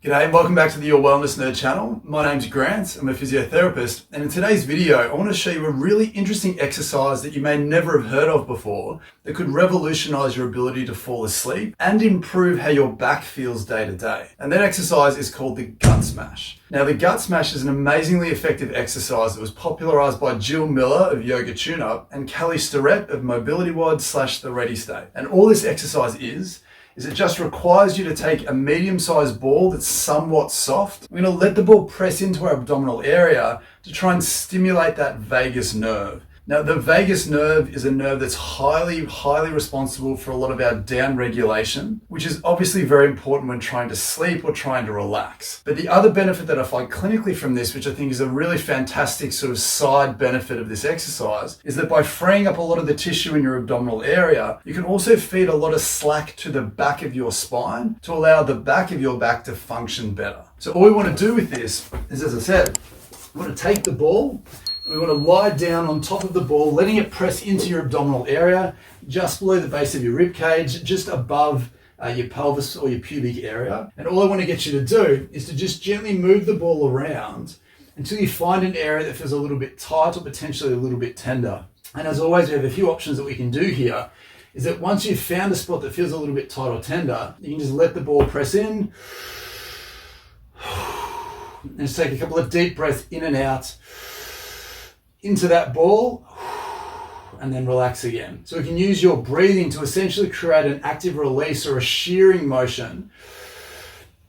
G'day and welcome back to the Your Wellness Nerd channel. My name's Grant, I'm a physiotherapist, and in today's video I want to show you a really interesting exercise that you may never have heard of before that could revolutionize your ability to fall asleep and improve how your back feels day to day. And that exercise is called the gut smash. Now the gut smash is an amazingly effective exercise that was popularized by Jill Miller of Yoga Tune Up and Kelly Starrett of Mobility WOD / the Ready State. And all this exercise is it just requires you to take a medium-sized ball that's somewhat soft. We're going to let the ball press into our abdominal area to try and stimulate that vagus nerve. Now, the vagus nerve is a nerve that's highly responsible for a lot of our down regulation, which is obviously very important when trying to sleep or trying to relax. But the other benefit that I find clinically from this, which I think is a really fantastic sort of side benefit of this exercise, is that by freeing up a lot of the tissue in your abdominal area, you can also feed a lot of slack to the back of your spine to allow the back of your back to function better. So all we want to do with this is, as I said, we want to take the ball, we want to lie down on top of the ball, letting it press into your abdominal area, just below the base of your rib cage, just above your pelvis or your pubic area. And all I want to get you to do is to just gently move the ball around until you find an area that feels a little bit tight or potentially a little bit tender. And as always, we have a few options that we can do here. Is that once you've found a spot that feels a little bit tight or tender, you can just let the ball press in. And just take a couple of deep breaths in and out into that ball, and then relax again. So we can use your breathing to essentially create an active release or a shearing motion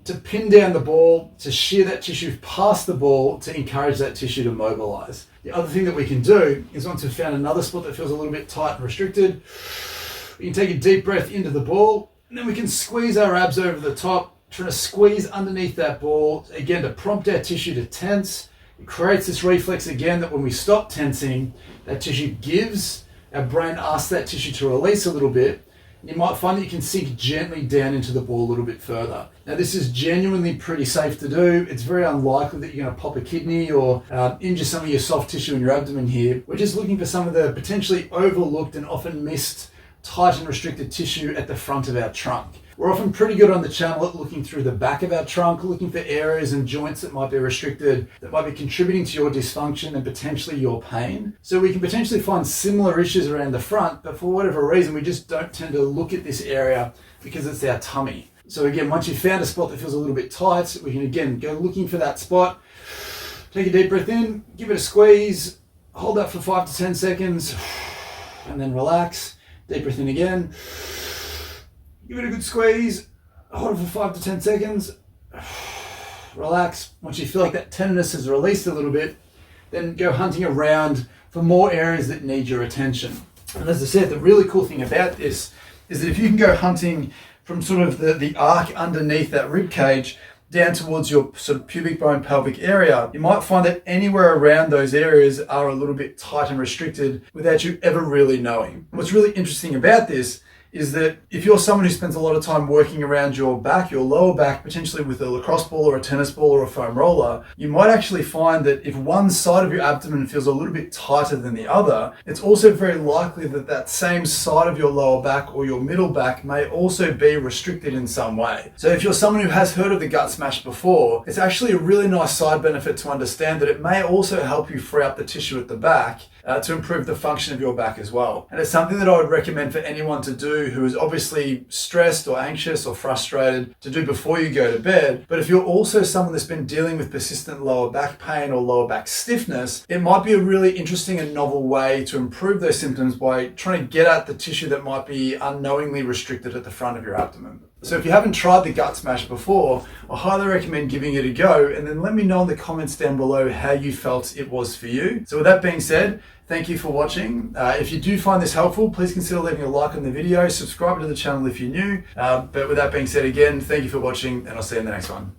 to pin down the ball, to shear that tissue past the ball, to encourage that tissue to mobilize. The other thing that we can do is, once we've found another spot that feels a little bit tight and restricted, we can take a deep breath into the ball, and then we can squeeze our abs over the top, trying to squeeze underneath that ball, again, to prompt our tissue to tense. It creates this reflex again that when we stop tensing, that tissue gives, our brain asks that tissue to release a little bit. You might find that you can sink gently down into the ball a little bit further. Now this is genuinely pretty safe to do. It's very unlikely that you're going to pop a kidney or injure some of your soft tissue in your abdomen here. We're just looking for some of the potentially overlooked and often missed tight and restricted tissue at the front of our trunk. We're often pretty good on the channel at looking through the back of our trunk, looking for areas and joints that might be restricted, that might be contributing to your dysfunction and potentially your pain. So we can potentially find similar issues around the front, but for whatever reason, we just don't tend to look at this area because it's our tummy. So again, once you've found a spot that feels a little bit tight, we can again go looking for that spot, take a deep breath in, give it a squeeze, hold that for 5 to 10 seconds, and then relax. Deep breath in again. Give it a good squeeze. Hold it for 5 to 10 seconds. Relax. Once you feel like that tenderness has released a little bit, then go hunting around for more areas that need your attention. And as I said, the really cool thing about this is that if you can go hunting from sort of the arc underneath that rib cage down towards your sort of pubic bone pelvic area, you might find that anywhere around those areas are a little bit tight and restricted without you ever really knowing. What's really interesting about this is that if you're someone who spends a lot of time working around your back, your lower back, potentially with a lacrosse ball or a tennis ball or a foam roller, you might actually find that if one side of your abdomen feels a little bit tighter than the other, it's also very likely that that same side of your lower back or your middle back may also be restricted in some way. So if you're someone who has heard of the gut smash before, it's actually a really nice side benefit to understand that it may also help you free up the tissue at the back to improve the function of your back as well. And it's something that I would recommend for anyone to do who is obviously stressed or anxious or frustrated to do before you go to bed. But if you're also someone that's been dealing with persistent lower back pain or lower back stiffness, it might be a really interesting and novel way to improve those symptoms by trying to get at the tissue that might be unknowingly restricted at the front of your abdomen. So if you haven't tried the gut smash before, I highly recommend giving it a go, and then let me know in the comments down below how you felt it was for you. So with that being said, thank you for watching. If you do find this helpful, please consider leaving a like on the video, subscribe to the channel if you're new. But with that being said, again, thank you for watching, and I'll see you in the next one.